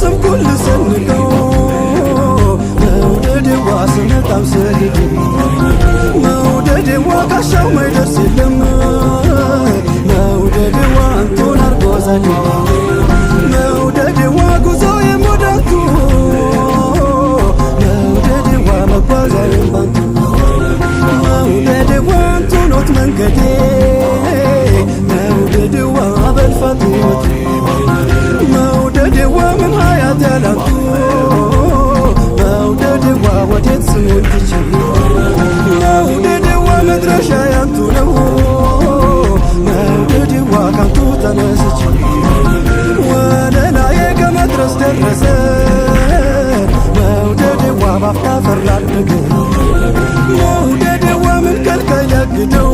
ስም ኩል ሰንቀው መውደዴዋ ስመጣም ስሄድ መውደዴዋ ጋሻው ማይደርስ የለም መውደዴዋ አንቱን አርጎ ዛዴ መውደዴዋ ጉዞ የሞዳቱ መውደዴዋ መጓዛዬን ባንቱ መውደዴዋ አንቱኖት መንገዴ መውደዴዋ በልፋት ሕይወቴ መውደዴዋ ምን ሀያት ያላቱ መውደዴዋ ወዴት ስሙን ትቼ መውደዴዋ መድረሻ ያንቱ ነው መውደዴዋ ካንቱ ተነስቼ ወለላዬ ከመድረስ ደረሰ መውደዴዋ ባፍታ ፈራደገ መውደዴዋ ምን ከልካይ ያግደው